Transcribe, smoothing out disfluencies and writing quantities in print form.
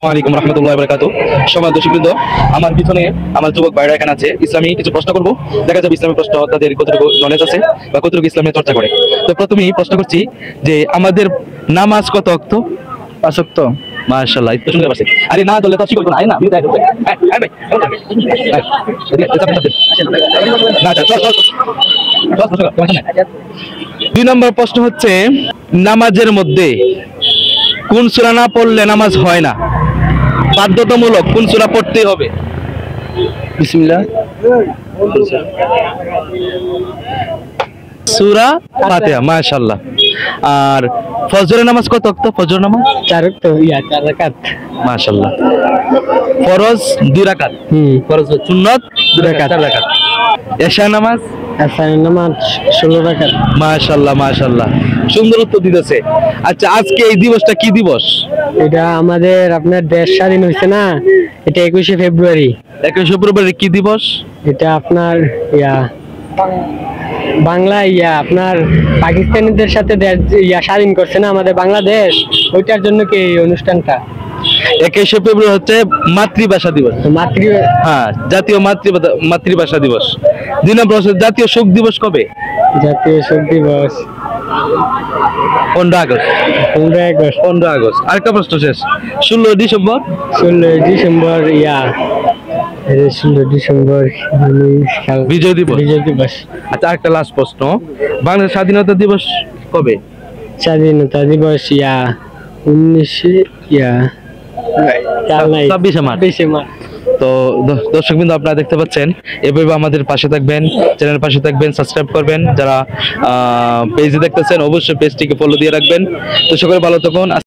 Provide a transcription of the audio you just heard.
ওয়ালাইকুম রহমতুল্লাহ বারাকাতুহু। সমাজ দর্শকবৃন্দ, আমার পিছনে আমার যুবক ভাইরা এখানে আছে। ইসলামী কিছু প্রশ্ন করব, দেখা যাবে ইসলামী প্রশ্ন তাদের কতটুকু নলেজ আছে বা কতটুকু ইসলামের চর্চা করে। তো প্রথমেই প্রশ্ন করছি যে আমাদের নামাজ কত ওয়াক্ত? 5 ওয়াক্ত। মাশাআল্লাহ, একটু শুনতে পাচ্ছি। আরে না দলে তো শিখো না, আয় না বিদায় করতে। হ্যাঁ ভাই, না চল চল। 2 নম্বর প্রশ্ন হচ্ছে, নামাজের মধ্যে কোন সূরা না পড়লে নামাজ হয় না? বাধ্যতামূলক কোন সূরা পড়তেই হবে? বিসমিল্লাহ। সূরা ফাতিহা। মাশাআল্লাহ। আর ফজরের নামাজ কত ওয়াক্ত? ফজর নামাজ 4 ওয়াক্ত, 4 রাকাত। মাশাআল্লাহ। ফরজ 2 রাকাত, ফরজ সুন্নাত 2 রাকাত, 4 রাকাত। এশা নামাজ? আসর নামাজ 16 রাকাত। মাশাআল্লাহ মাশাআল্লাহ, সুন্দর উত্তর দিতেছে। আচ্ছা, আজকে এই দিবসটা কি দিবস? এটা আমাদের আপনার দেশ স্বাধীন হয়েছে না, এটা 21শে ফেব্রুয়ারি। 21শে ফেব্রুয়ারি কি দিবস? এটা আপনার বাংলা আপনার পাকিস্তানিদের সাথে স্বাধীন করছে না আমাদের বাংলাদেশ, ওইটার জন্য কি এই অনুষ্ঠানটা। 21শে ফেব্রুয়ারি হচ্ছে মাতৃভাষা দিবস। হ্যাঁ, জাতীয় মাতৃভাষা দিবস। 2 নম্বর হচ্ছে জাতীয় শোক দিবস কবে? জাতীয় শোক দিবস 15 আগস্ট। 15 আগস্ট। আরেকটা প্রশ্ন শেষ। 16 ডিসেম্বর? 16 ডিসেম্বর 16 ডিসেম্বর বিজয় দিবস। আচ্ছা, আরেকটা লাস্ট প্রশ্ন, বাংলাদেশ স্বাধীনতা দিবস কবে? স্বাধীনতা দিবস 26শে মার্চ। তো দর্শকবৃন্দ, আপনারা দেখতে পাচ্ছেন, এভাবে আমাদের পাশে থাকবেন, চ্যানেলের পাশে থাকবেন, সাবস্ক্রাইব করবেন। যারা পেজে দেখতেছেন অবশ্যই পেজটিকে ফলো দিয়ে রাখবেন। তো সকলে ভালো থাকুন।